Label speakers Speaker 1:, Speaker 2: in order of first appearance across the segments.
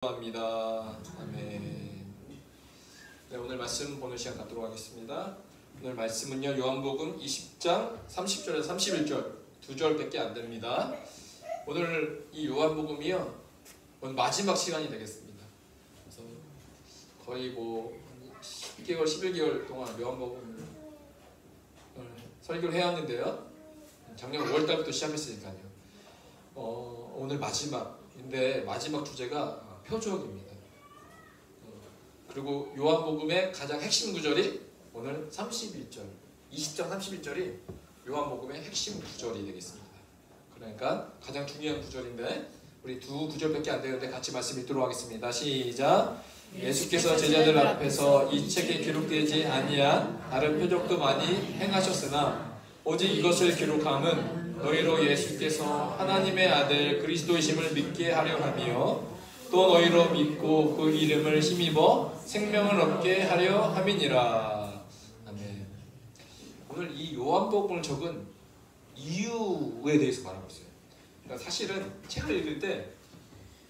Speaker 1: 합니다. 아멘. 네, 오늘 말씀 보는 시간 갖도록 하겠습니다. 오늘 말씀은요, 요한복음 20장 30절에서 31절 2절밖에 안 됩니다. 오늘 이 요한복음이요, 오늘 마지막 시간이 되겠습니다. 그래서 거의 10개월, 11개월 동안 요한복음을 설교를 해왔는데요. 작년 5월달부터 시작했으니까요. 오늘 마지막인데 마지막 주제가 표적입니다. 그리고 요한복음의 가장 핵심 구절이 오늘 31절, 20장 31절이 요한복음의 핵심 구절이 되겠습니다. 그러니까 가장 중요한 구절인데 우리 두 구절밖에 안 되는데 같이 말씀 읽도록 하겠습니다. 시작! 예수께서 제자들 앞에서 이 책에 기록되지 아니한 다른 표적도 많이 행하셨으나 오직 이것을 기록함은 너희로 예수께서 하나님의 아들 그리스도이심을 믿게 하려 하며 또 너희로 믿고 그 이름을 힘입어 생명을 얻게 하려 함이니라. 아멘. 오늘 이 요한복음을 적은 이유에 대해서 말하고 있어요. 그러니까 사실은 책을 읽을 때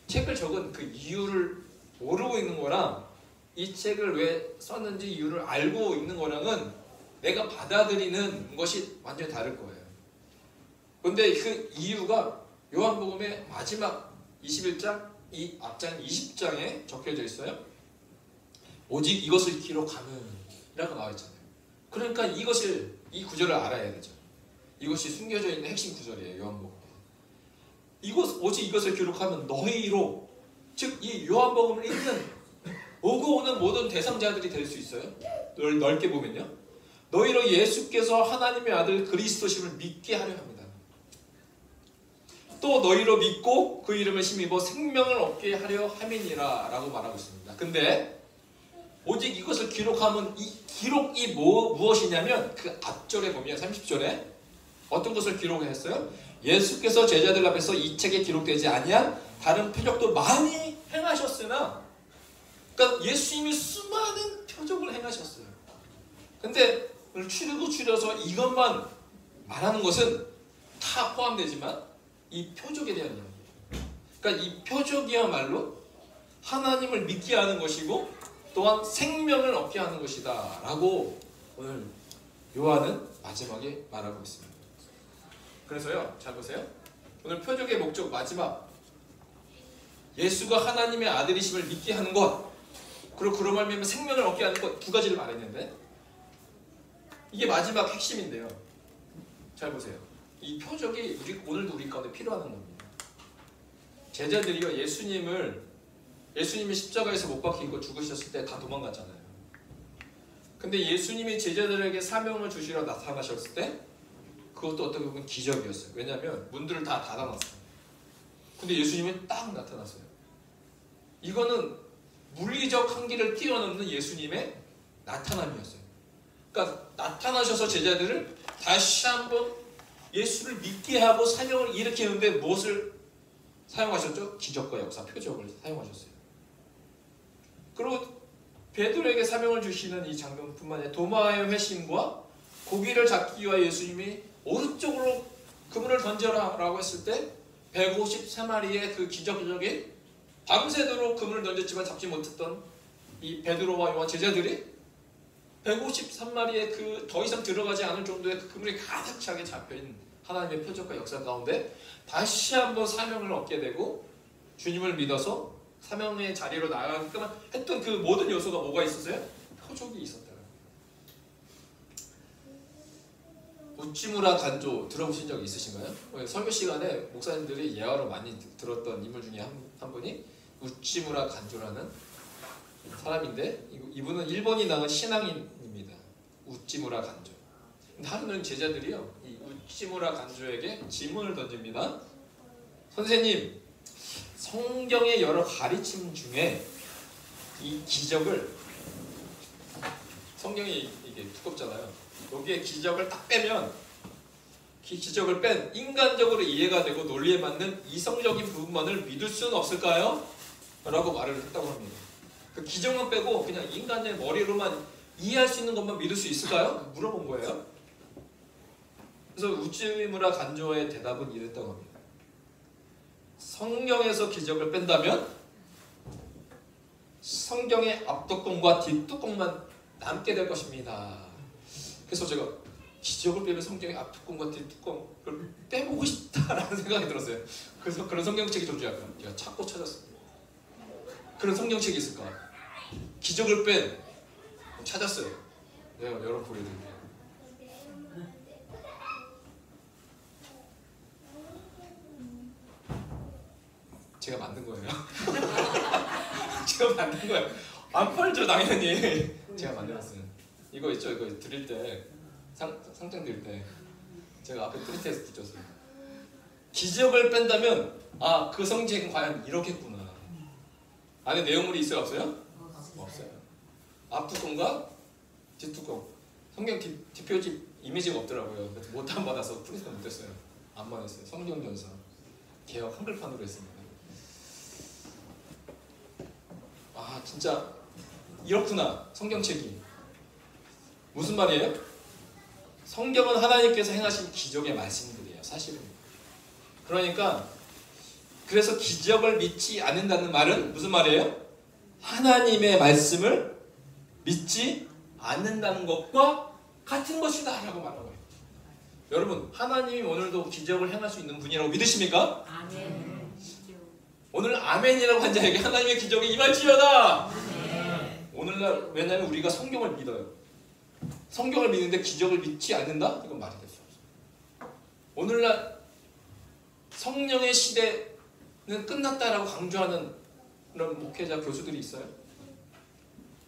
Speaker 1: 책을 적은 그 이유를 모르고 있는 거랑 이 책을 왜 썼는지 이유를 알고 있는 거랑은 내가 받아들이는 것이 완전히 다를 거예요. 그런데 그 이유가 요한복음의 마지막 21장 이 앞장 20장에 적혀져 있어요. 오직 이것을 기록하는 이라고 나와 있잖아요. 그러니까 이 구절을 알아야 되죠. 이것이 숨겨져 있는 핵심 구절이에요. 요한복음에. 오직 이것을 기록하면 너희로, 즉 이 요한복음을 읽는 오고 오는 모든 대상자들이 될 수 있어요. 넓게 보면요. 너희로 예수께서 하나님의 아들 그리스도심을 믿게 하려 합니다. 또 너희로 믿고 그 이름을 힘입어 생명을 얻게 하려 함이니라 라고 말하고 있습니다. 근데 오직 이것을 기록하면 이 기록이 무엇이냐면 그 앞절에 보면 30절에 어떤 것을 기록했어요? 예수께서 제자들 앞에서 이 책에 기록되지 아니한 다른 표적도 많이 행하셨으나, 그러니까 예수님이 수많은 표적을 행하셨어요. 근데 오늘 줄여서 이것만 말하는 것은 다 포함되지만 이 표적에 대한 이야기예요. 그러니까 이 표적이야말로 하나님을 믿게 하는 것이고 또한 생명을 얻게 하는 것이다 라고 오늘 요한은 마지막에 말하고 있습니다. 그래서요, 잘 보세요. 오늘 표적의 목적 마지막, 예수가 하나님의 아들이심을 믿게 하는 것, 그리고 그로 말미암아 생명을 얻게 하는 것, 두 가지를 말했는데 이게 마지막 핵심인데요. 잘 보세요. 이 표적이 오늘도 우리 가운데 필요한 겁니다. 제자들이요, 예수님이 십자가에서 못 박히고 죽으셨을 때 다 도망갔잖아요. 근데 예수님이 제자들에게 사명을 주시러 나타나셨을 때 그것도 어떻게 보면 기적이었어요. 왜냐하면 문들을 다 닫아놨어요. 근데 예수님이 딱 나타났어요. 이거는 물리적 한계를 뛰어넘는 예수님의 나타남이었어요. 그러니까 나타나셔서 제자들을 다시 한번 예수를 믿게 하고 사명을 일으키는데 무엇을 사용하셨죠? 기적과 역사, 표적을 사용하셨어요. 그리고 베드로에게 사명을 주시는 이 장면뿐만 아니라 도마의 회심과 고기를 잡기 위해 예수님이 오른쪽으로 그물을 던져라 라고 했을 때 153마리의 그 기적적인 밤새도록 그물을 던졌지만 잡지 못했던 이 베드로와 요한 제자들이 153마리의 그 더 이상 들어가지 않을 정도의 그 그물이 가득 차게 잡혀있는 하나님의 표적과 역사 가운데 다시 한번 사명을 얻게 되고 주님을 믿어서 사명의 자리로 나아가게끔 했던 그 모든 요소가 뭐가 있었어요? 표적이 있었다는 거예요. 우찌무라 간조 들어보신 적 있으신가요? 설교 시간에 목사님들이 예화로 많이 들었던 인물 중에 한 분이 우찌무라 간조라는 사람인데, 이분은 일본이 낳은 신앙인입니다. 우찌무라 간조. 하루는 제자들이요, 이 우찌무라 간조에게 질문을 던집니다. 선생님, 성경의 여러 가르침 중에 이 기적을, 성경이 이게 두껍잖아요. 여기에 기적을 딱 빼면, 기적을 뺀 인간적으로 이해가 되고 논리에 맞는 이성적인 부분만을 믿을 수는 없을까요? 라고 말을 했다고 합니다. 그 기적만 빼고 그냥 인간의 머리로만 이해할 수 있는 것만 믿을 수 있을까요? 물어본 거예요. 그래서 우찌무라 간조의 대답은 이랬다고 합니다. 성경에서 기적을 뺀다면 성경의 앞뚜껑과 뒷뚜껑만 남게 될 것입니다. 그래서 제가 기적을 빼면 성경의 앞뚜껑과 뒷뚜껑을 빼보고 싶다라는 생각이 들었어요. 그래서 그런 성경책이 좀 제가 찾고 찾았어요. 그런 성경책이 있을까? 기적을 뺀 찾았어요. 내가 여러분 보여드릴게요. 제가 만든 거예요. 제가 만든 거예요. 안 팔죠 당연히. 제가 만들었어요. 이거 있죠? 이거 드릴 때 상장 드릴 때 제가 앞에 프린트해서 붙였어요. 기적을 뺀다면 아, 그 성경책은 과연 이렇겠구나. 안에 내용물이 있어요? 없어요? 없어요. 앞뚜껑과 뒷뚜껑. 성경 뒷표지 이미지가 없더라고요. 그래서 못 다운받아서 프린트 못했어요. 안만 했어요. 성경전서 개역 한글판으로 했습니다. 아, 진짜 이렇구나. 성경책이 무슨 말이에요? 성경은 하나님께서 행하신 기적의 말씀들이에요. 사실은. 그러니까 그래서 기적을 믿지 않는다는 말은 무슨 말이에요? 하나님의 말씀을 믿지 않는다는 것과 같은 것이다 라고 말하는 거예요. 여러분, 하나님이 오늘도 기적을 행할 수 있는 분이라고 믿으십니까?
Speaker 2: 아멘.
Speaker 1: 오늘 아멘이라고 한 자에게 하나님의 기적이 임할지어다.
Speaker 2: 아멘.
Speaker 1: 오늘날 왜냐하면 우리가 성경을 믿어요. 성경을 믿는데 기적을 믿지 않는다? 이건 말이 될 수 없어요. 오늘날 성령의 시대는 끝났다라고 강조하는 그런 목회자 교수들이 있어요.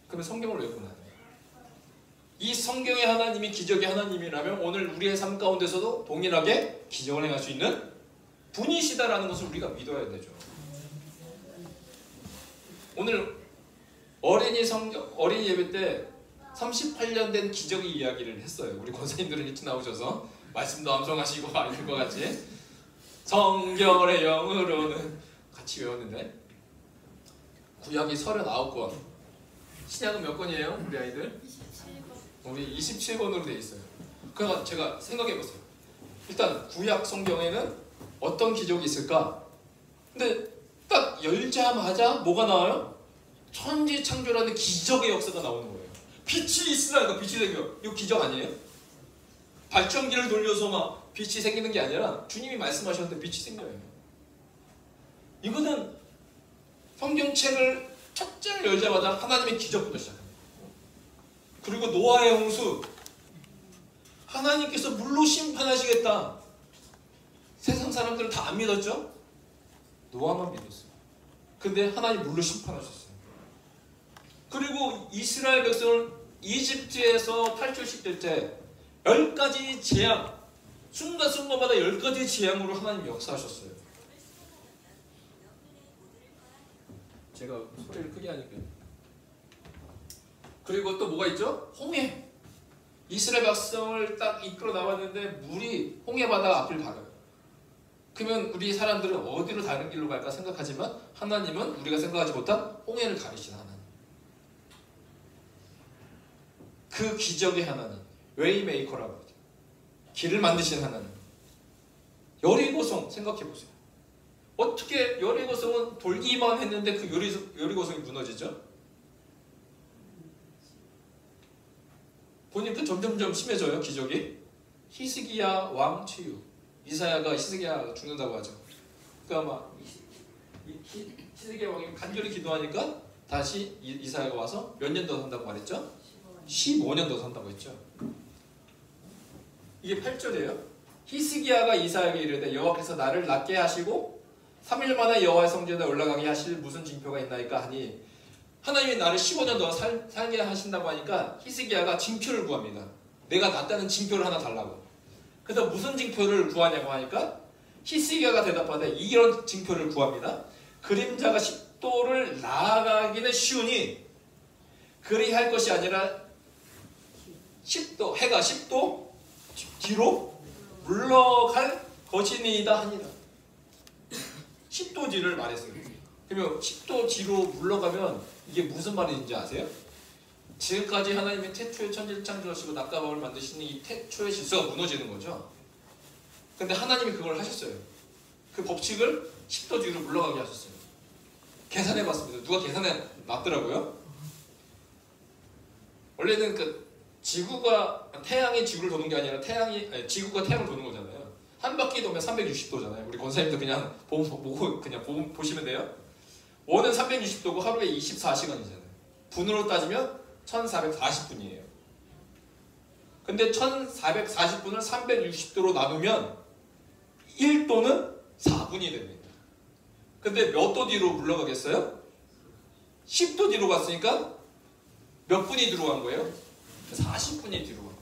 Speaker 1: 그러면 성경을 왜 보나요? 이 성경의 하나님이 기적의 하나님이라면 오늘 우리의 삶 가운데서도 동일하게 기적을 행할 수 있는 분이시다라는 것을 우리가 믿어야 되죠. 오늘 어린이 예배 때 38년 된 기적의 이야기를 했어요. 우리 권사님들은 일찍 나오셔서 말씀도 암송하시고 아닌 것 같이 성결의 영으로는 같이 외웠는데 구약이 39권, 신약은 몇 권이에요? 우리 아이들? 27권. 우리 27권으로 돼 있어요. 그러니까 제가 생각해 보세요. 일단 구약 성경에는 어떤 기적이 있을까? 근데 딱 열자마자 뭐가 나와요? 천지 창조라는 기적의 역사가 나오는 거예요. 빛이 있으라니까 빛이 생겨. 이거 기적 아니에요? 발전기를 돌려서 막 빛이 생기는 게 아니라 주님이 말씀하셨는데 빛이 생겨요. 이거는 성경책을 첫 장을 열자마자 하나님의 기적부터 시작합니다. 그리고 노아의 홍수, 하나님께서 물로 심판하시겠다. 세상 사람들은 다 안 믿었죠? 노아만 믿었어요. 근데 하나님 물로 심판하셨어요. 그리고 이스라엘 백성을 이집트에서 탈출시킬 때 10가지 재앙, 순간순간마다 10가지 재앙으로 하나님 역사하셨어요. 제가 소리를 크게 하니까. 그리고 또 뭐가 있죠? 홍해. 이스라엘 백성을 딱 이끌어 나왔는데 물이 홍해 바다 앞을 가려요. 그러면 우리 사람들은 어디로 다른 길로 갈까 생각하지만 하나님은 우리가 생각하지 못한 홍해를 가리신 하나님. 그 기적의 하나님, 웨이메이커라고 하죠. 길을 만드신 하나님. 여리고성 생각해보세요. 어떻게 여리고성은 돌기만 했는데 그 여리고성이 무너지죠? 보니까 점점점 심해져요, 기적이. 히스기야 왕 치유. 이사야가 히스기야 죽는다고 하죠. 그러니까 막 히스기야 왕이 간절히 기도하니까 다시 이사야가 와서 몇 년 더 산다고 말했죠? 15년 더 산다고 했죠. 이게 8절이에요. 히스기야가 이사야에게 이르되 여호와께서 나를 낫게 하시고 3일 만에 여호와의 성전에 올라가게 하실 무슨 징표가 있나이까 하니 하나님이 나를 15년 더 살게 하신다고 하니까 히스기야가 징표를 구합니다. 내가 낫다는 징표를 하나 달라고. 그래서 무슨 징표를 구하냐고 하니까 히스기야가 대답하되 이런 징표를 구합니다. 그림자가 10도를 나아가기는 쉬우니 그리할 것이 아니라 10도, 해가 10도 뒤로 물러갈 것이니이다 하니라. 10도 뒤를 말했어요. 그러면 10도 뒤로 물러가면 이게 무슨 말인지 아세요? 지금까지 하나님이 태초에 천지를 창조하시고 낮과 밤을 만드시는 이 태초의 질서가 무너지는 거죠. 근데 하나님이 그걸 하셨어요. 그 법칙을 10도 뒤로 물러가게 하셨어요. 계산해봤습니다. 누가 계산해 놨더라고요. 원래는 그 지구가 태양이 지구를 도는 게 아니라 지구가 태양을 도는 거잖아요. 한 바퀴 도면 360도잖아요. 우리 권사님도 그냥 보시면 돼요. 원은 360도고 하루에 24시간이잖아요. 분으로 따지면 1440분이에요. 근데 1440분을 360도로 나누면 1도는 4분이 됩니다. 근데 몇 도 뒤로 물러가겠어요? 10도 뒤로 갔으니까 몇 분이 뒤로 간 거예요? 40분이 뒤로 간 거예요.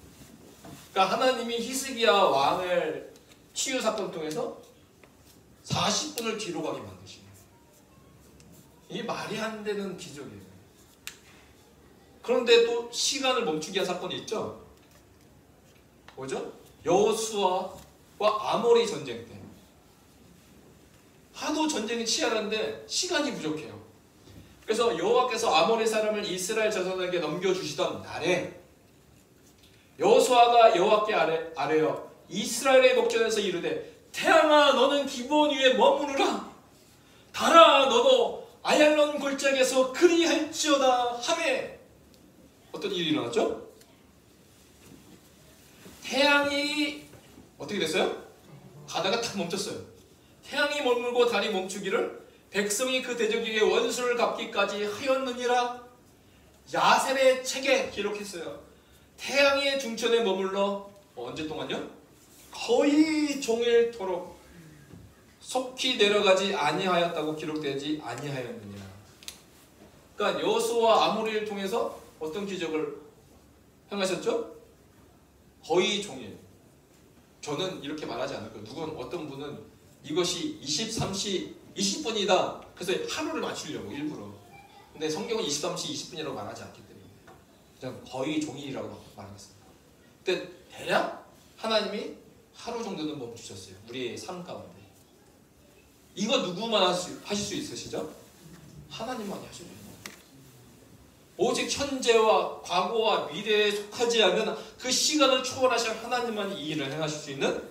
Speaker 1: 그러니까 하나님이 히스기야 왕을 치유 사건을 통해서 40분을 뒤로 가게 만드신 거예요. 이게 말이 안 되는 기적이에요. 그런데 또 시간을 멈추게 한 사건이 있죠? 뭐죠? 여호수아와 아모리 전쟁 때 하도 전쟁이 치열한데 시간이 부족해요. 그래서 여호와께서 아모리 사람을 이스라엘 자손에게 넘겨주시던 날에 여호수아가 여호와께 아뢰어 이스라엘의 목전에서 이르되 태양아 너는 기브온 위에 머무르라 달아 너도 아얄론 골짜기에서 그리할지어다 하매 어떤 일이 일어났죠? 태양이 어떻게 됐어요? 가다가 탁 멈췄어요. 태양이 머물고 달이 멈추기를 백성이 그 대적에게 원수를 갚기까지 하였느니라. 야셉의 책에 기록했어요. 태양의 중천에 머물러 언제 동안요? 거의 종일토록 속히 내려가지 아니하였다고 기록되지 아니하였느니라. 그러니까 여호수아와 아모리를 통해서 어떤 기적을 행하셨죠? 거의 종일. 저는 이렇게 말하지 않을 거예요. 어떤 분은 이것이 23시 20분이다. 그래서 하루를 맞추려고 일부러. 근데 성경은 23시 20분이라고 말하지 않기 때문에 그냥 거의 종일이라고 말하겠습니다. 근데 대략 하나님이 하루 정도는 멈추셨어요. 우리의 삶 가운데. 이거 누구만 하실 수 있으시죠? 하나님만이 하셔야 돼요. 오직 현재와 과거와 미래에 속하지 않는 그 시간을 초월하신 하나님만이 이 일을 행하실 수 있는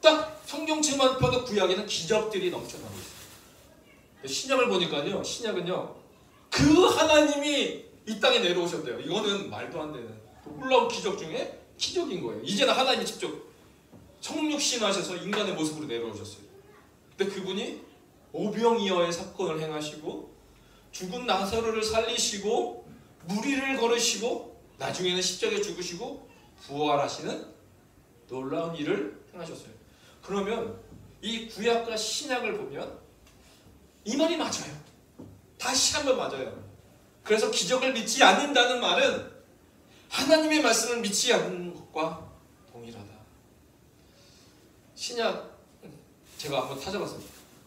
Speaker 1: 딱 성경책만 펴도 구약에는 기적들이 넘쳐나고 있어요. 신약을 보니까요. 신약은요. 그 하나님이 이 땅에 내려오셨대요. 이거는 말도 안 되는 놀라운 기적 중에 기적인 거예요. 이제는 하나님이 직접 성육신하셔서 인간의 모습으로 내려오셨어요. 근데 그분이 오병이어의 사건을 행하시고 죽은 나사로를 살리시고 무리를 걸으시고 나중에는 십자가에 죽으시고 부활하시는 놀라운 일을 행하셨어요. 그러면 이 구약과 신약을 보면 이 말이 맞아요. 다시 한번 맞아요. 그래서 기적을 믿지 않는다는 말은 하나님의 말씀을 믿지 않는 것과 동일하다. 신약 제가 한번 찾아봤어요.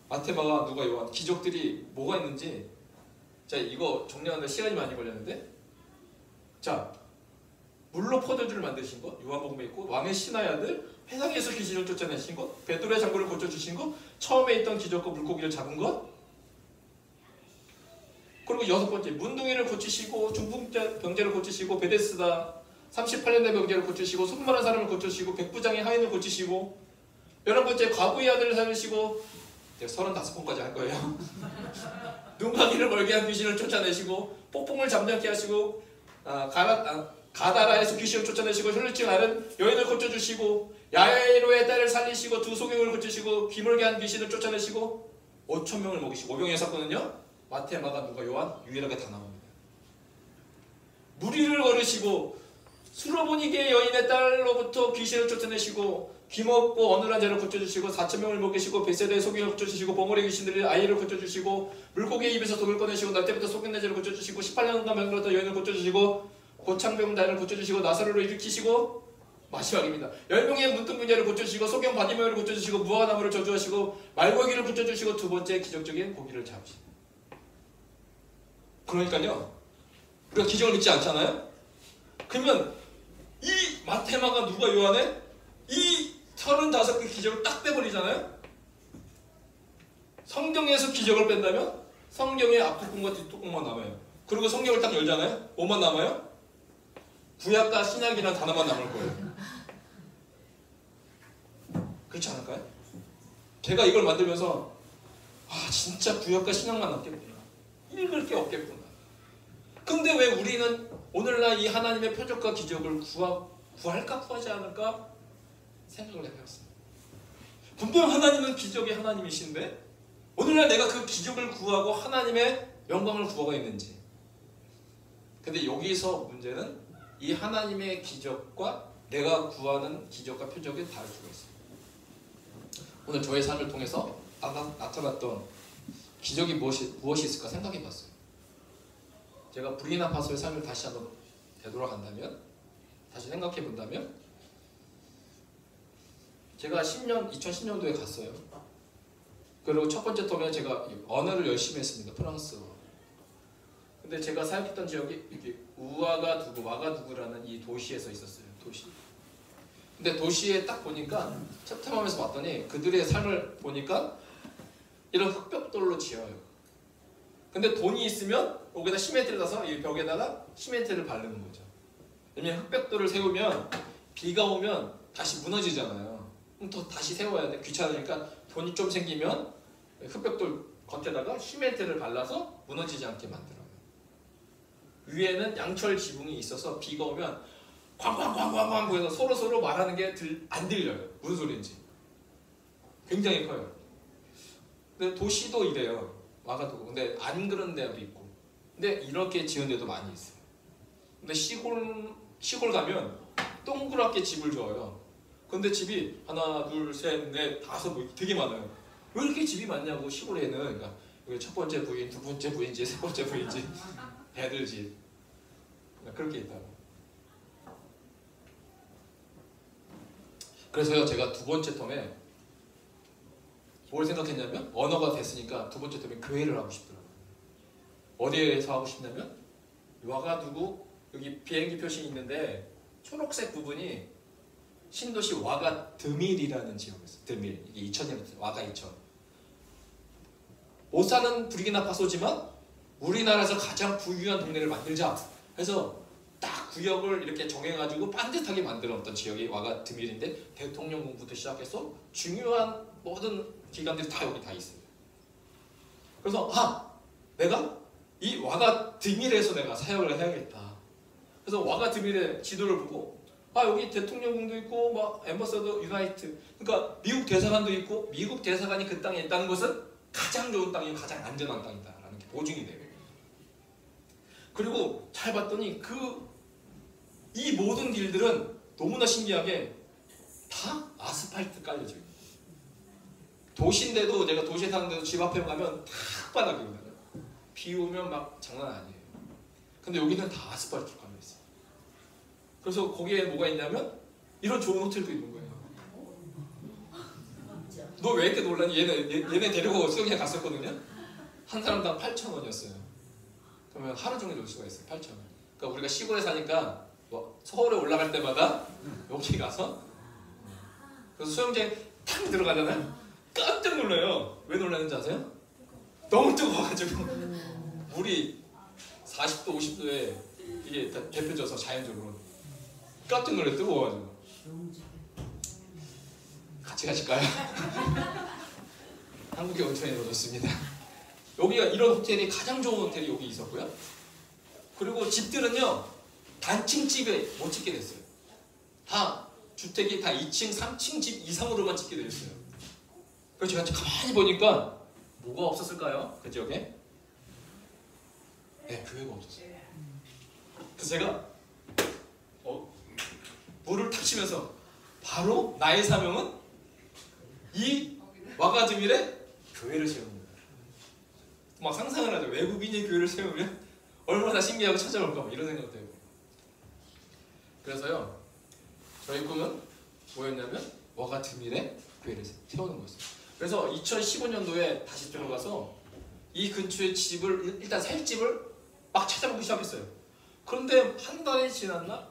Speaker 1: 마태, 마가, 누가, 요한 기적들이 뭐가 있는지. 자, 이거 정리하는데 시간이 많이 걸렸는데, 자, 물로 포도주를 만드신 것, 요한복음에 있고, 왕의 신하의 아들, 회당에서 귀신을 쫓아내신 것, 베드로의 장구를 고쳐주신 것, 처음에 있던 기적과 물고기를 잡은 것, 그리고 6번째, 문둥이를 고치시고, 중풍병자를 고치시고, 베데스다 38년의 병자를 고치시고, 손마른 사람을 고치시고, 백부장의 하인을 고치시고, 11번째, 과부의 아들을 살리시고, 제가 35번까지 할 거예요. 눈가기를 멀게 한 귀신을 쫓아내시고, 폭풍을 잠잠케 하시고, 가다라에서 귀신을 쫓아내시고, 혈루증 앓은 여인을 고쳐주시고, 야이로의 딸을 살리시고, 두 소경을 고치시고, 귀멀게 한 귀신을 쫓아내시고, 5,000명을 먹이시고. 오병이어 사건은요, 마태, 마가, 누가, 요한 유일하게 다 나옵니다. 무리를 걸으시고, 수로보니게 여인의 딸로부터 귀신을 쫓아내시고, 귀먹고 어눌한 자를 고쳐주시고, 4,000명을 먹이시고, 벳세다의 소경을 고쳐주시고, 버머리 귀신들의 아이를 고쳐주시고, 물고기의 입에서 독을 꺼내시고, 날 때부터 속인 자를 고쳐주시고, 18년간 병들었던 여인을 고쳐주시고, 고창병자를 고쳐주시고, 나사로를 일으키시고, 마지막입니다. 10명의 문둥병자를 고쳐주시고, 소경 바디메오를 고쳐주시고, 무화과나무를 저주하시고, 말고기를 고쳐주시고, 두 번째 기적적인 고기를 잡으시고. 그러니까요, 우리가 기적을 믿지 않잖아요? 그러면 이 마태, 마가, 누가, 요한에 이 35개 기적을 딱 빼버리잖아요? 성경에서 기적을 뺀다면 성경의 앞뚜껑과 뒷뚜껑만 남아요. 그리고 성경을 딱 열잖아요? 뭐만 남아요? 구약과 신약이라는 단어만 남을 거예요. 그렇지 않을까요? 제가 이걸 만들면서 아 진짜 구약과 신약만 남겠구나. 읽을 게 없겠구나. 근데 왜 우리는 오늘날 이 하나님의 표적과 기적을 구할까 구하지 않을까 생각을 해봤어요. 분명 하나님은 기적의 하나님이신데 오늘날 내가 그 기적을 구하고 하나님의 영광을 구하고 있는지. 근데 여기서 문제는 이 하나님의 기적과 내가 구하는 기적과 표적이 다를 수가 있어요. 오늘 저의 삶을 통해서 나타났던 기적이 무엇이 있을까 생각해 봤어요. 제가 부르키나 파소의 삶을 다시 한번 되돌아간다면, 다시 생각해 본다면, 제가 2010년도에 갔어요. 그리고 첫 번째 터에 제가 언어를 열심히 했습니다. 프랑스어. 근데 제가 사역했던 지역이 이렇게 와가두구라는 이 도시에서 있었어요. 도시. 근데 도시에 딱 보니까 챕터맘에서 봤더니 그들의 삶을 보니까 이런 흙벽돌로 지어요. 근데 돈이 있으면 여기다 시멘트를 넣어서 이 벽에다가 시멘트를 바르는 거죠. 왜냐면 흙벽돌을 세우면 비가 오면 다시 무너지잖아요. 그럼 더 다시 세워야 돼. 귀찮으니까 돈이 좀 생기면 흙벽돌 겉에다가 시멘트를 발라서 무너지지 않게 만들어요. 위에는 양철 지붕이 있어서 비가 오면 쾅쾅쾅쾅쾅 해서 서로 말하는 게 안 들려요. 무슨 소리인지. 굉장히 커요. 근데 도시도 이래요. 와가지고. 근데 안 그런 데도 있고. 근데 이렇게 지은 데도 많이 있어요. 근데 시골 가면 동그랗게 집을 지어요. 근데 집이 하나, 둘, 셋, 넷, 다섯 뭐 되게 많아요. 왜 이렇게 집이 많냐고 시골에는. 그러니까 첫 번째 부인, 두 번째 부인지, 세 번째 부인지, 애들 집. 그렇게 있다고. 그래서요, 제가 두 번째 텀에 뭘 생각했냐면, 언어가 됐으니까 두 번째 텀에 교회를 하고 싶더라고요. 어디에서 하고 싶냐면, 와가두구, 여기 비행기 표시 있는데 초록색 부분이 신도시 와가드밀이라는 지역이었어요. 드밀. 이게 이천이었어요. 와가 이천. 못 사는 부르키나파소지만 우리나라에서 가장 부유한 동네를 만들자 해서 딱 구역을 이렇게 정해가지고 반듯하게 만들었던 지역이 와가드밀인데 대통령궁부터 시작해서 중요한 모든 기관들이 다 여기 다 있어요. 그래서 내가 이 와가드밀에서 내가 사역을 해야겠다. 그래서 와가드밀의 지도를 보고 여기 대통령궁도 있고 막 엠버서더 유나이트, 그러니까 미국 대사관도 있고 미국 대사관이 그 땅에 있다는 것은 가장 좋은 땅이고 가장 안전한 땅이다라는 게 보증이 돼요. 그리고 잘 봤더니 이 모든 길들은 너무나 신기하게 다 아스팔트 깔려져 있어요. 도시인데도 제가 도시에 사는데도 집 앞에 가면 다 흙바닥이거든요. 비 오면 막 장난 아니에요. 근데 여기는 다 아스팔트 깔려 있어요. 그래서 거기에 뭐가 있냐면 이런 좋은 호텔도 있는 거예요. 너 왜 이렇게 놀라니? 얘네 데리고 수영장 갔었거든요. 한 사람당 8,000원이었어요. 그러면 하루 종일 놀 수가 있어요. 8,000원. 그러니까 우리가 시골에 사니까 서울에 올라갈 때마다 여기 가서 그래서 수영장에 탁 들어가잖아요. 깜짝 놀라요. 왜 놀라는지 아세요? 너무 뜨거워가지고 물이 40도, 50도에 이게 데펴져서 자연적으로 깜짝 놀래 뜨거워가지고. 같이 가실까요? 한국의 온천이 더 좋습니다. 여기가 이런 호텔이 가장 좋은 호텔이 여기 있었고요. 그리고 집들은요 단층 집에 못 짓게 됐어요. 다 주택이 다 2층, 3층 집 이상으로만 짓게 됐어요. 그래서 제가 가만히 보니까 뭐가 없었을까요? 그 지역에? 네, 교회가 없었어요. 그래서 제가 물을 탁 치면서 바로 나의 사명은 이 와가드밀에 교회를 세우는 거예요. 막 상상을 하죠. 외국인이 교회를 세우면 얼마나 신기하고 찾아올까 막 이런 생각도 해요. 그래서요 저희 꿈은 뭐였냐면 와가드밀에 교회를 세우는 거였어요. 그래서 2015년도에 다시 들어가서 이 근처에 집을 일단 살 집을 막 찾아보기 시작했어요. 그런데 한 달이 지났나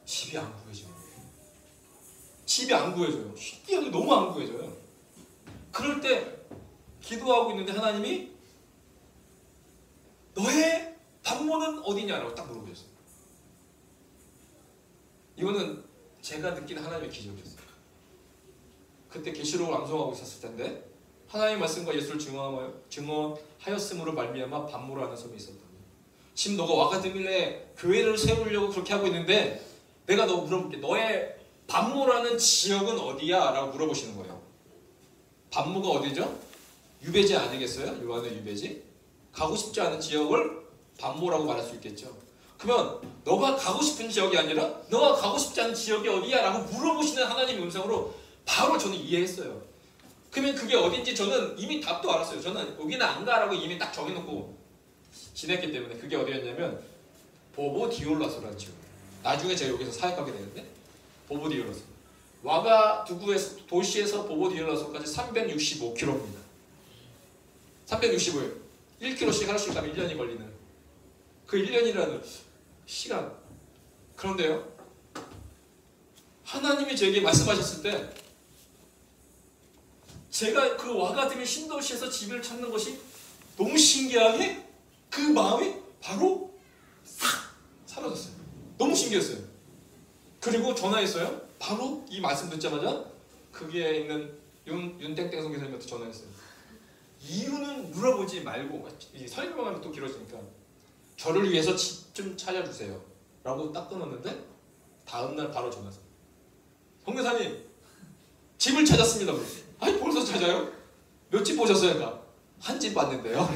Speaker 1: 집이 안 구해져요. 집이 안 구해져요. 신기하게 너무 안 구해져요. 그럴 때 기도하고 있는데 하나님이 너의 방문은 어디냐라고 딱 물어보셨어요. 이거는 제가 느낀 하나님의 기적이었어요. 그때 계시록을 암송하고 있었을 텐데 하나님의 말씀과 예수를 증언하였음으로 말미암아 반모라는 섬이 있었다. 지금 너가 와가드밀에 교회를 세우려고 그렇게 하고 있는데 내가 너 물어볼게. 너의 반모라는 지역은 어디야? 라고 물어보시는 거예요. 반모가 어디죠? 유배지 아니겠어요? 요한의 유배지? 가고 싶지 않은 지역을 반모라고 말할 수 있겠죠. 그러면 너가 가고 싶은 지역이 아니라 너가 가고 싶지 않은 지역이 어디야? 라고 물어보시는 하나님의 음성으로 바로 저는 이해했어요. 그러면 그게 어딘지 저는 이미 답도 알았어요. 저는 여기는 안 가라고 이미 딱 정해놓고 지냈기 때문에 그게 어디였냐면 보보디올라소라는 지역. 나중에 제가 여기서 사역하게 되는데 보보디올라소. 와가두구에서 도시에서 보보디올라소까지 365km입니다. 365일 1km씩 하루씩 가면 1년이 걸리는 그 1년이라는 시간. 그런데요, 하나님이 저에게 말씀하셨을 때 제가 그 와가드밀 신도시에서 집을 찾는 것이 너무 신기하게 그 마음이 바로 싹 사라졌어요. 너무 신기했어요. 그리고 전화했어요. 바로 이 말씀 듣자마자 거기에 있는 윤땡땡 선교사님한테 전화했어요. 이유는 물어보지 말고, 설명하면 또 길어지니까 저를 위해서 집 좀 찾아주세요 라고 딱 끊었는데 다음날 바로 전화했어요. 선교사님 집을 찾았습니다. 아니 벌써 찾아요? 몇 집 보셨어요? 나 한 집 봤는데요.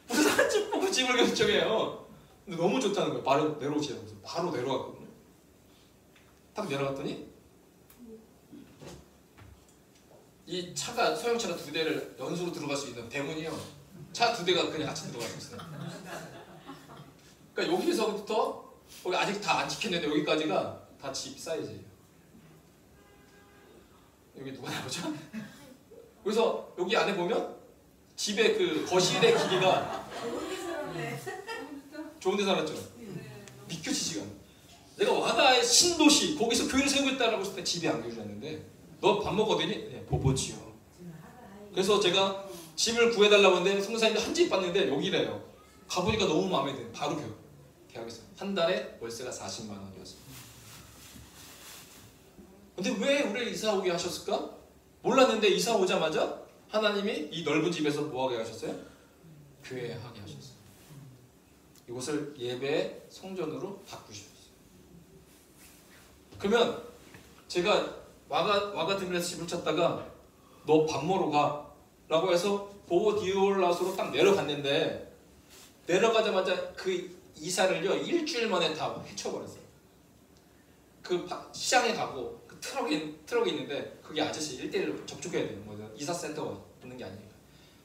Speaker 1: 무슨 한 집 보고 집을 결정해요. 근데 너무 좋다는 거예요. 바로 내려오시라고. 바로 내려왔거든요. 딱 내려갔더니 이 차가, 소형차가 2대를 연수로 들어갈 수 있는 대문이요. 차 2대가 그냥 같이 들어갈 수 있어요. 그러니까 여기서부터 거기 아직 다 안 지켰는데 여기까지가 다 집 사이즈예요. 여기 누가 나오죠? 그래서 여기 안에 보면 집의 그 거실의 기계가 좋은 데 살았죠? 믿겨지지가 않아. 내가 와가의 신도시 거기서 교회를 세우겠다라고 했을 때 집이 안 교주였는데 너 밥 먹거든요? 네, 보보지요. 그래서 제가 집을 구해달라고 했는데 성사님도 한 집 봤는데 여기래요. 가보니까 너무 마음에 드는 바로 계약했어요. 한 달에 월세가 40만 원이었어요. 근데 왜 우리를 이사 오게 하셨을까? 몰랐는데 이사 오자마자 하나님이 이 넓은 집에서 뭐 하게 하셨어요? 교회 하게 하셨어요. 이곳을 예배 성전으로 바꾸셨어요. 그러면 제가 와가드밀에서 집을 찾다가 너 밥 먹으러 가 라고 해서 보보디올라소로 딱 내려갔는데 내려가자마자 그 이사를요 일주일 만에 다 헤쳐버렸어요. 그 시장에 가고 그 트럭이 있는데 그게 아저씨 1대1로 접촉해야 돼요. 뭐 이사센터가 있는 게 아니니까.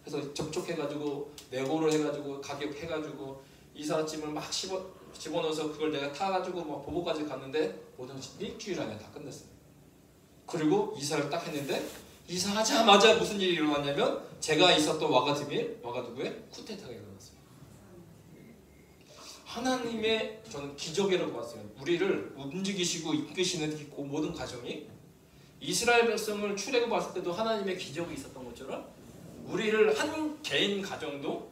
Speaker 1: 그래서 접촉해가지고 내고를 해가지고 가격 해가지고 이사짐을 막 집어넣어서 그걸 내가 타가지고 막 보보까지 갔는데 모든 것이 일주일 안에 다 끝냈어요. 그리고 이사를 딱 했는데 이사하자마자 무슨 일이 일어났냐면 제가 있었던 와가두구에 쿠데타가 일어났어요. 하나님의 저는 기적이라고 봤어요. 우리를 움직이시고 이끄시는 그 모든 과정이 이스라엘 백성을 출애굽했을 때도 하나님의 기적이 있었던 것처럼 우리를 한 개인 가정도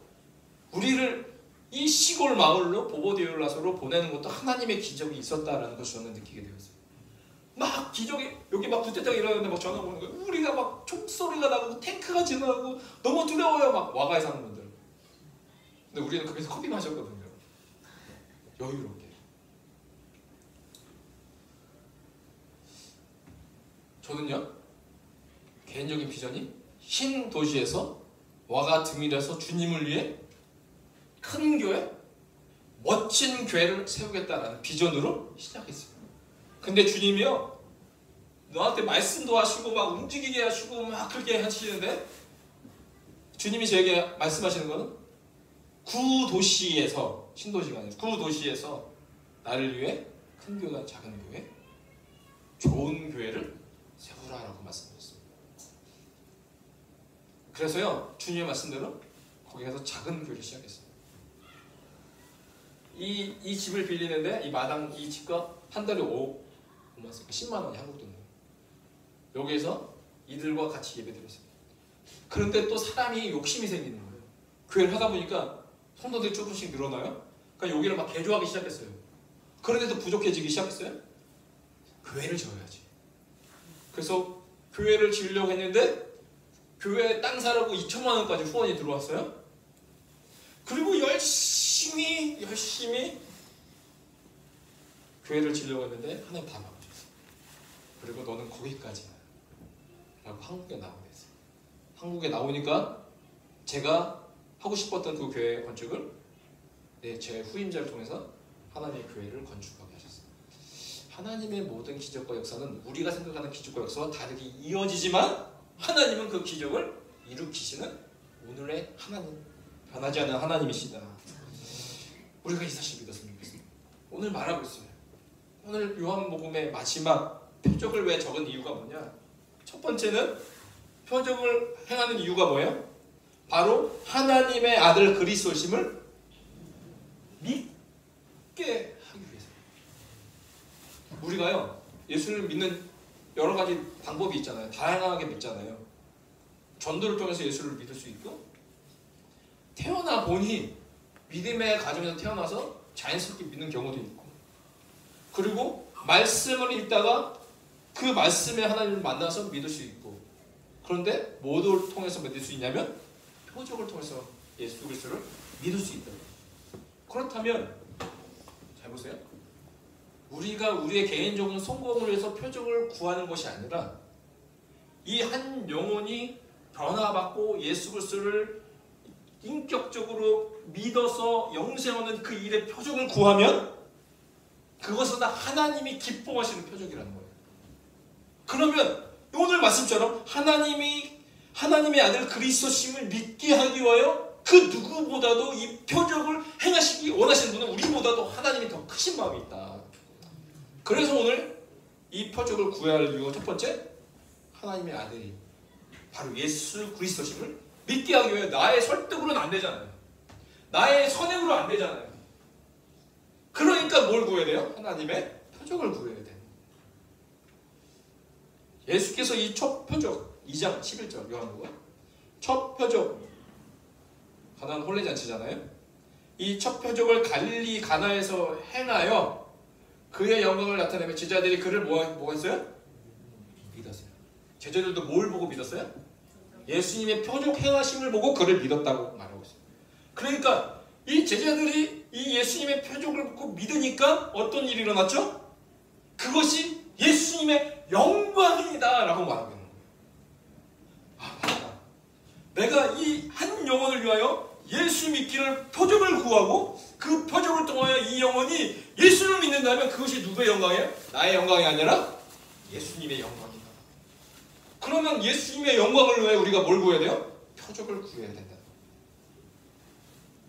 Speaker 1: 우리를 이 시골 마을로 보보디올라소로 보내는 것도 하나님의 기적이 있었다라는 것을 저는 느끼게 되었어요. 막 기적이 여기 막 쿠데타가 일어났는데 막 전화 오는 거예요. 우리가 막 총소리가 나고 탱크가 지나가고 너무 두려워요. 막 와가에 사는 분들. 근데 우리는 거기서 커피 마셨거든요. 여유롭게. 저는요 개인적인 비전이 흰 도시에서 와가드밀에서 주님을 위해 큰 교회, 멋진 교회를 세우겠다라는 비전으로 시작했어요. 근데 주님이요 너한테 말씀도 하시고 막 움직이게 하시고 막 그렇게 하시는데 주님이 저에게 말씀하시는 거는 구도시에서, 신도시가 아니라 구도시에서 나를 위해 큰 교회나 작은 교회, 좋은 교회를 세우라라고 말씀하셨습니다. 그래서요 주님의 말씀대로 거기 가서 작은 교회를 시작했어요. 이 집을 빌리는데 이 마당 이 집과 한 달에 10만 원이 한국 돈으로. 여기에서 이들과 같이 예배드렸어요. 그런데 또 사람이 욕심이 생기는 거예요. 교회를 하다 보니까 성도들이 조금씩 늘어나요. 그러니까 여기를 막 개조하기 시작했어요. 그런데도 부족해지기 시작했어요. 교회를 지어야지. 그래서 교회를 지으려고 했는데 교회 땅 사라고 2천만 원까지 후원이 들어왔어요. 그리고 열심히 교회를 지으려고 했는데 하나님 다 막으셨어요. 그리고 너는 거기까지야 라고 한국에 나오게 됐어요. 한국에 나오니까 제가 하고 싶었던 그 교회 건축을 제 후임자를 통해서 하나님의 교회를 건축하게 하셨어요. 하나님의 모든 기적과 역사는 우리가 생각하는 기적과 역사와 다르게 이어지지만 하나님은 그 기적을 일으키시는 오늘의 하나님, 변하지 않는 하나님이시다. 우리가 이 사실 믿었으면 좋겠습니다. 오늘 말하고 있어요. 오늘 요한복음의 마지막 표적을 왜 적은 이유가 뭐냐? 첫 번째는 표적을 행하는 이유가 뭐예요? 바로 하나님의 아들 그리스도심을 믿게 하기 위해서. 우리가요, 예수를 믿는 여러 가지 방법이 있잖아요. 다양하게 믿잖아요. 전도를 통해서 예수를 믿을 수 있고, 태어나 보니 믿음의 가정에서 태어나서 자연스럽게 믿는 경우도 있고, 그리고 말씀을 읽다가 그 말씀에 하나님을 만나서 믿을 수 있고, 그런데 뭐를 통해서 믿을 수 있냐면 표적을 통해서 예수 그리스도를 믿을 수 있다. 그렇다면 잘 보세요. 우리가 우리의 개인적인 성공을 위해서 표적을 구하는 것이 아니라 이 한 영혼이 변화받고 예수 그리스도를 인격적으로 믿어서 영생하는 그 일의 표적을 구하면 그것은 다 하나님이 기뻐하시는 표적이라는 거예요. 그러면 오늘 말씀처럼 하나님의 아들 그리스도심을 믿게 하기 위하여 그 누구보다도 이 표적을 행하시기 원하시는 분은 우리보다도 하나님이 더 크신 마음이 있다. 그래서 오늘 이 표적을 구해야 할 이유가 첫 번째, 하나님의 아들이 바로 예수 그리스도심을 믿게 하기 위해 나의 설득으로는 안 되잖아요. 나의 선행으로 안 되잖아요. 그러니까 뭘 구해야 돼요? 하나님의 표적을 구해야 돼요. 예수께서 이 첫 표적 2장 11절 요한복음 첫 표적 가나안 혼례잔치잖아요. 이 첫 표적을 갈릴리 가나에서 행하여 그의 영광을 나타내며 제자들이 그를 뭐 했어요? 믿었어요. 제자들도 뭘 보고 믿었어요? 예수님의 표적 행하심을 보고 그를 믿었다고 말하고 있어요. 그러니까 이 제자들이 이 예수님의 표적을 보고 믿으니까 어떤 일이 일어났죠? 그것이 예수님의 영광이다 라고 말하고 있는 거예요. 맞다. 내가 이 한 영혼을 위하여 예수 믿기를 표적을 구하고 그 표적을 통하여 이 영혼이 예수를 믿는다면 그것이 누구의 영광이에요? 나의 영광이 아니라 예수님의 영광이다. 그러면 예수님의 영광을 위해 우리가 뭘 구해야 돼요? 표적을 구해야 된다.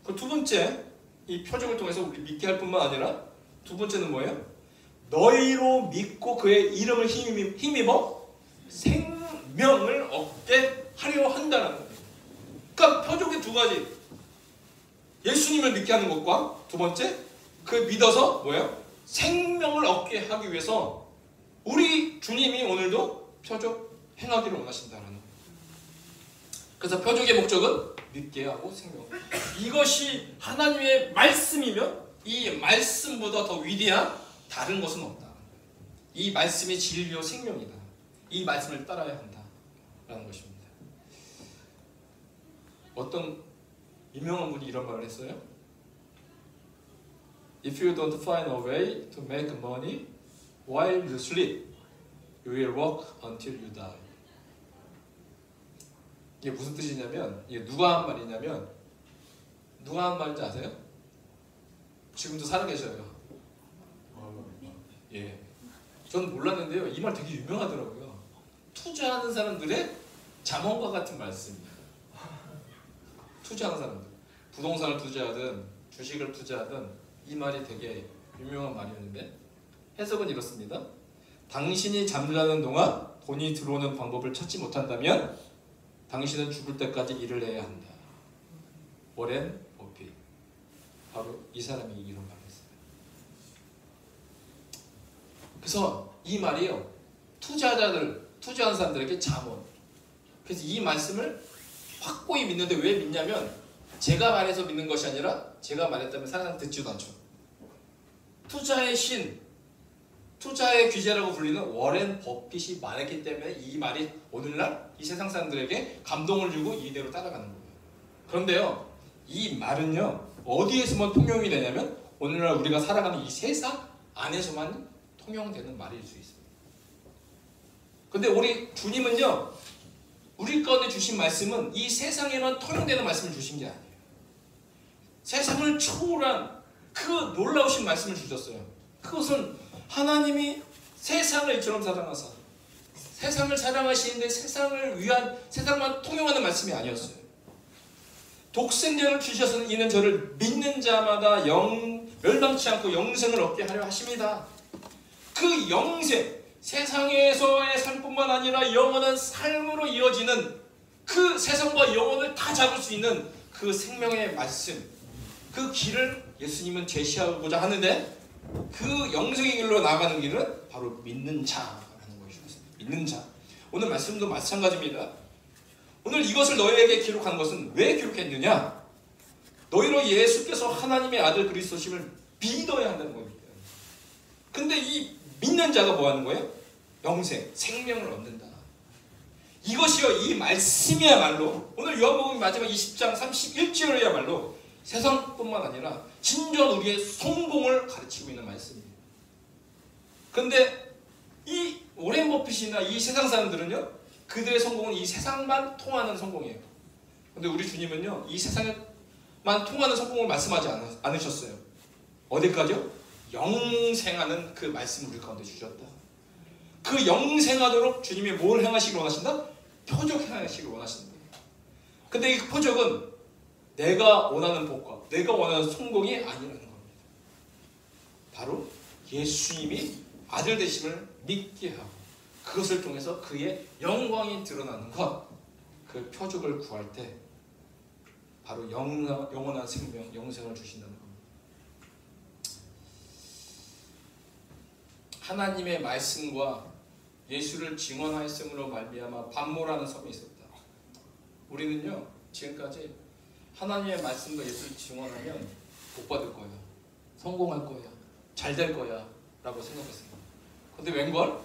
Speaker 1: 그 두 번째, 이 표적을 통해서 우리 믿게 할 뿐만 아니라 두 번째는 뭐예요? 너희로 믿고 그의 이름을 힘입어 생명을 얻게 하려 한다는 거예요. 그러니까 표적이 두 가지. 예수님을 믿게 하는 것과 두 번째, 그 믿어서 뭐예요? 생명을 얻게 하기 위해서 우리 주님이 오늘도 표적 행하기를 원하신다는 거예요. 그래서 표적의 목적은 믿게 하고 생명. 이것이 하나님의 말씀이면 이 말씀보다 더 위대한 다른 것은 없다. 이 말씀이 진리요 생명이다. 이 말씀을 따라야 한다라는 것입니다. 어떤 유명한 분이 이런 말을 했어요. If you don't find a way to make money while you sleep, you will work until you die. 이게 무슨 뜻이냐면, 이게 누가 한 말이냐면, 누가 한 말인지 아세요? 지금도 살아계셔요. 예. 전 몰랐는데요. 이 말 되게 유명하더라고요. 투자하는 사람들의 잠언과 같은 말씀이에요. 투자하는 사람들. 부동산을 투자하든 주식을 투자하든 이 말이 되게 유명한 말이었는데 해석은 이렇습니다. 당신이 잠자는 동안 돈이 들어오는 방법을 찾지 못한다면 당신은 죽을 때까지 일을 해야 한다. 워렌 버핏. 바로 이 사람이 이런 말을 했어요. 그래서 이 말이요. 투자한 사람들에게 잠언. 그래서 이 말씀을 확고히 믿는데 왜 믿냐면 제가 말해서 믿는 것이 아니라 제가 말했다면 사람 듣지도 않죠. 투자의 신, 투자의 귀재라고 불리는 워렌 버핏이 말했기 때문에 이 말이 오늘날 이 세상 사람들에게 감동을 주고 이대로 따라가는 거예요. 그런데요, 이 말은요 어디에서만 통용이 되냐면 오늘날 우리가 살아가는 이 세상 안에서만 통용되는 말일 수 있습니다. 근데 우리 주님은요, 우리 가운데 주신 말씀은 이 세상에만 통용되는 말씀을 주신 게 아니에요. 세상을 초월한 그 놀라우신 말씀을 주셨어요. 그것은 하나님이 세상을 이처럼 사랑하사 세상을 사랑하시는데 세상을 위한, 세상만 통용하는 말씀이 아니었어요. 독생자를 주셔서는 이는 저를 믿는 자마다 멸망치 않고 영생을 얻게 하려 하십니다. 그 영생, 세상에서의 삶뿐만 아니라 영원한 삶으로 이어지는 그 세상과 영혼을 다 잡을 수 있는 그 생명의 말씀, 그 길을 예수님은 제시하고자 하는데, 그 영생의 길로 나아가는 길은 바로 믿는 자라는 것이었습니다. 믿는 자. 오늘 말씀도 마찬가지입니다. 오늘 이것을 너희에게 기록한 것은 왜 기록했느냐? 너희로 예수께서 하나님의 아들 그리스도심을 믿어야 한다는 겁니다. 근데 이 믿는 자가 뭐 하는 거예요? 영생, 생명을 얻는다. 이것이요, 이 말씀이야말로 오늘 요한복음 마지막 20장 31절이야말로 세상뿐만 아니라 진정한 우리의 성공을 가르치고 있는 말씀입니다. 근데 이 오렌 버핏이나 이 세상 사람들은요, 그들의 성공은 이 세상만 통하는 성공이에요. 근데 우리 주님은요, 이 세상에만 통하는 성공을 말씀하지 않으셨어요. 어디까지요? 영생하는 그 말씀을 우리 가운데 주셨다. 그 영생하도록 주님이 뭘 행하시길 원하신다? 표적 행하시길 원하신다. 근데 이 표적은 내가 원하는 복과 내가 원하는 성공이 아니라는 겁니다. 바로 예수님이 아들 되심을 믿게 하고 그것을 통해서 그의 영광이 드러나는 것, 그 표적을 구할 때 바로 영원한 생명, 영생을 주신다는 겁니다. 하나님의 말씀과 예수를 증언하였음으로 말미암아 반모라는 섬이 있었다. 우리는요, 지금까지 하나님의 말씀과 예수를 증언하면 복 받을 거야, 성공할 거야, 잘 될 거야 라고 생각했습니다. 근데 웬걸?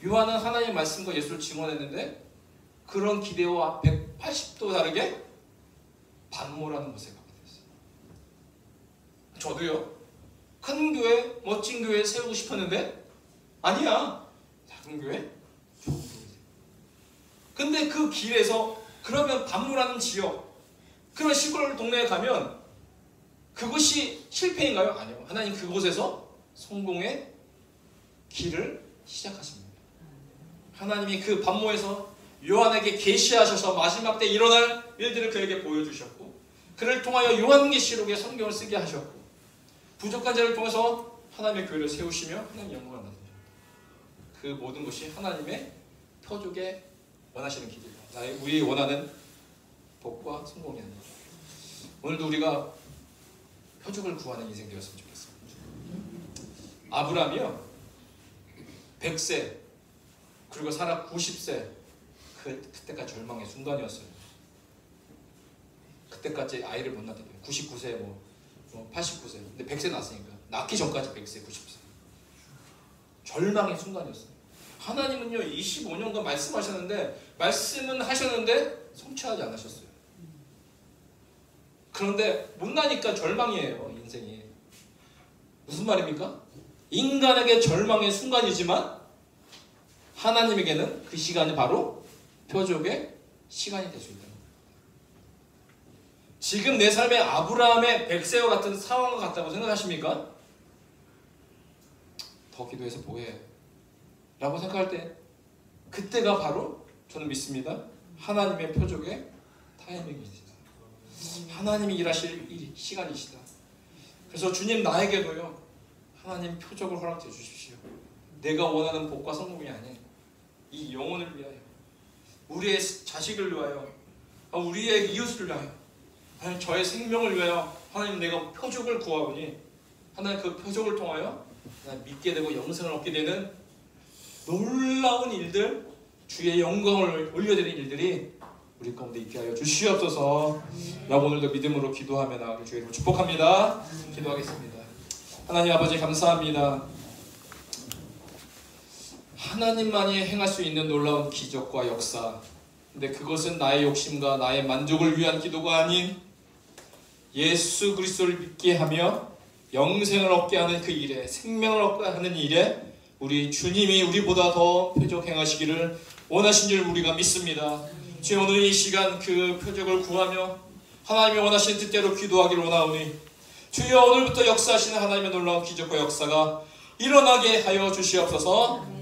Speaker 1: 요한은 하나님의 말씀과 예수를 증언했는데 그런 기대와 180도 다르게 반모라는 것에 가게 됐어요. 저도요, 큰 교회, 멋진 교회 세우고 싶었는데 아니야, 작은 교회, 좋은 교회. 근데 그 길에서 그러면 반모라는 지역, 그런 시골 동네에 가면 그것이 실패인가요? 아니요. 하나님 그곳에서 성공의 길을 시작하십니다. 하나님이 그 반모에서 요한에게 계시하셔서 마지막 때 일어날 일들을 그에게 보여주셨고, 그를 통하여 요한계시록의 성경을 쓰게 하셨고, 부족한 자를 통해서 하나님의 교회를 세우시며 하나님 영광을 받으십니다. 그 모든 것이 하나님의 표적에 원하시는 길이다. 우리 원하는 복과 성공이 아니라 오늘도 우리가 표적을 구하는 인생 되었으면 좋겠습니다. 아브라함이요, 100세 그리고 사라 90세 그때까지 절망의 순간이었어요. 그때까지 아이를 못 낳게 돼요. 99세 89세. 근데 100세 낳았으니까 낳기 전까지 100세 90세 절망의 순간이었어요. 하나님은요 25년간 말씀하셨는데 말씀은 하셨는데 성취하지 않으셨어요. 그런데 못 나니까 절망이에요. 인생이 무슨 말입니까? 인간에게 절망의 순간이지만 하나님에게는 그 시간이 바로 표적의 시간이 될 수 있다. 지금 내 삶의 아브라함의 100세와 같은 상황과 같다고 생각하십니까? 더 기도해서 뭐해? 라고 생각할 때 그때가 바로 저는 믿습니다. 하나님의 표적의 타이밍이시다. 하나님이 일하실 시간이시다. 그래서 주님 나에게도요, 하나님 표적을 허락해 주십시오. 내가 원하는 복과 성공이 아닌 이 영혼을 위하여, 우리의 자식을 위하여, 우리의 이웃을 위하여, 하나님 저의 생명을 위하여 하나님 내가 표적을 구하오니 하나님 그 표적을 통하여 하나님 믿게 되고 영생을 얻게 되는 놀라운 일들, 주의 영광을 올려드리는 일들이 우리 가운데 있게 하여 주시옵소서. 라고 오늘도 믿음으로 기도하며 나아가길 주의 이름으로 축복합니다. 기도하겠습니다. 하나님 아버지 감사합니다. 하나님만이 행할 수 있는 놀라운 기적과 역사. 근데 그것은 나의 욕심과 나의 만족을 위한 기도가 아닌 예수 그리스도를 믿게 하며 영생을 얻게 하는 그 일에, 생명을 얻게 하는 일에 우리 주님이 우리보다 더 표적 행하시기를 원하신 줄 우리가 믿습니다. 주여, 오늘 이 시간 그 표적을 구하며 하나님이 원하시는 뜻대로 기도하기를 원하오니 주여, 오늘부터 역사하시는 하나님의 놀라운 기적과 역사가 일어나게 하여 주시옵소서.